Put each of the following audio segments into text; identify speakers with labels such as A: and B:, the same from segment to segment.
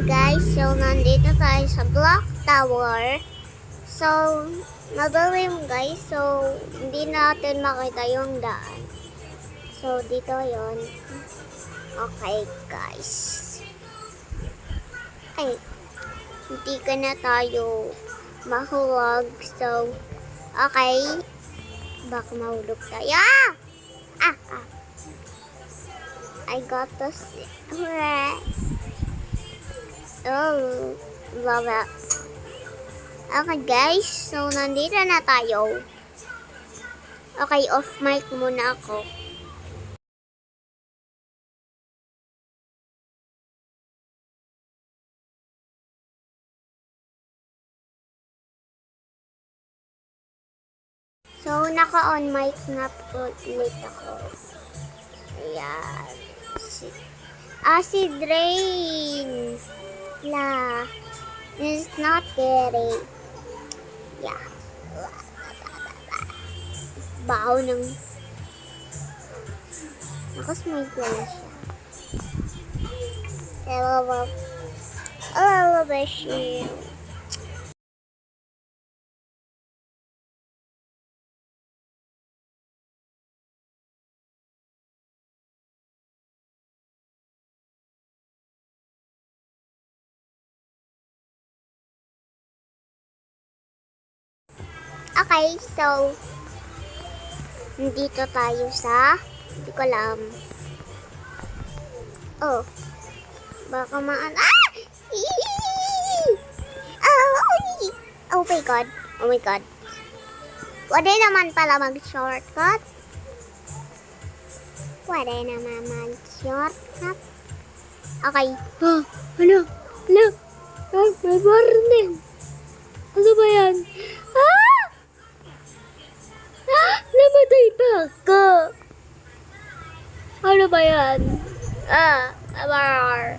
A: guys, so nandito tayo sa Block Tower. So, madilim guys, so hindi natin makita yung daan. So, dito yon. Okay guys. Ay, hindi ka na tayo mahuwag. So, okay. Baka mahulog tayo. I got this. Oh, love it. Okay guys, so nandito na tayo. Okay, off mic muna ako. So, naka-on mic na ulit ako. Ayan. Acid rain. La. It's not getting. Yeah. Baho ng. Nakasmay ko na siya. I love it. Okay, so nandito tayo sa hindi ko alam. Oh. Baka Oh my god. Oh my god. Pwede naman pala mag-shortcut. Pwede naman mag-shortcut. Okay. Ano? May warning. Ano ba yan? Namatay pa ako. Ano ba yan? Abar.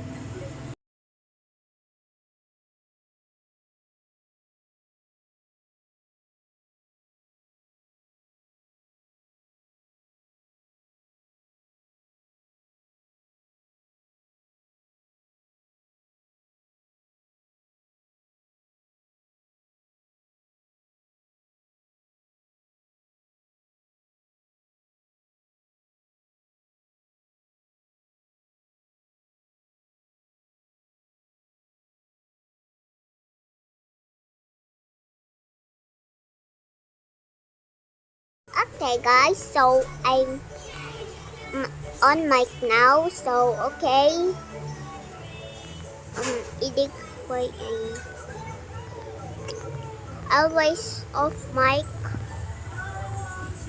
A: Okay guys, so I'm on mic now, so okay. Idig ko always off mic.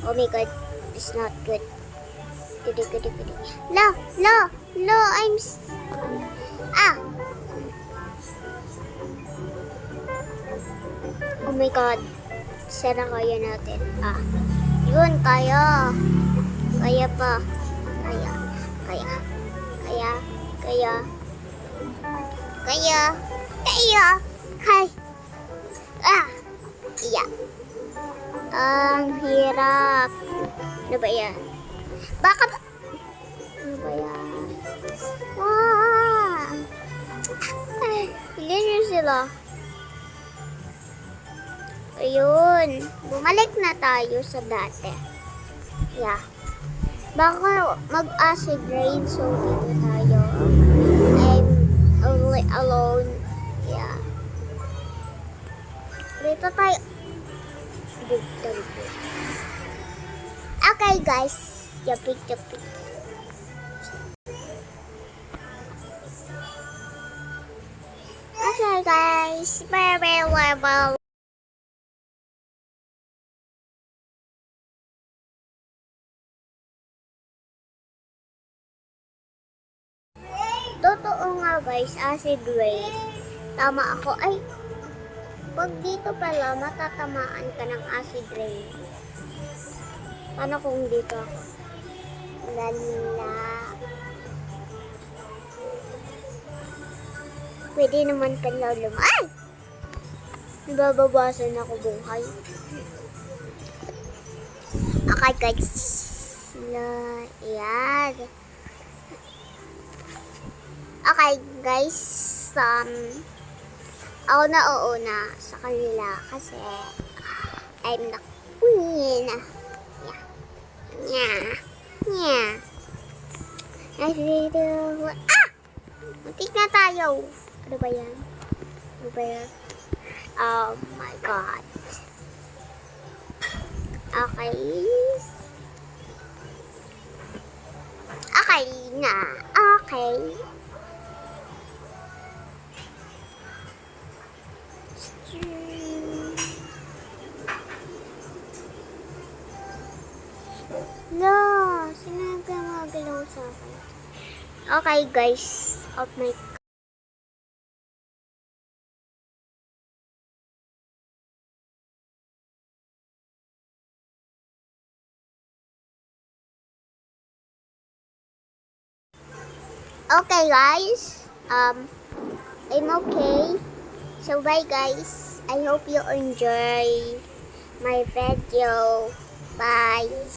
A: Oh my god, it's not good. Goody. No, I'm oh my god. Sana kaya natin. Yun, kaya. Kaya pa. Kaya. Iya. Ang hirap. Ano ba yan? Bakit? Ano ba yan? Hindi nyo sila. Ayun. Bumalik na tayo sa dati. Yeah. Baka mag-acid rain, so dito tayo. I'm only alone. Yeah. Dito tayo. Okay guys. Japik. Okay guys. Very level. Totoo nga guys, acid rain. Tama ako. Ay, pag dito pala, matatamaan ka ng acid rain. Paano kung dito ako? Lala. Pwede naman pala ay! Nababawasan ako buhay. Okay guys. Yan. Okay guys, ako na uuna sa kanila kasi I'm the queen. Yeah. Yeah. Muntik na tayo. Ano ba yan? Ano ba yan? Oh my God. Okay. Okay na. Okay. No, sino nagmamagalaw sa akin? Okay guys, off my Okay guys, I'm okay. So bye guys. I hope you enjoy my video. Bye.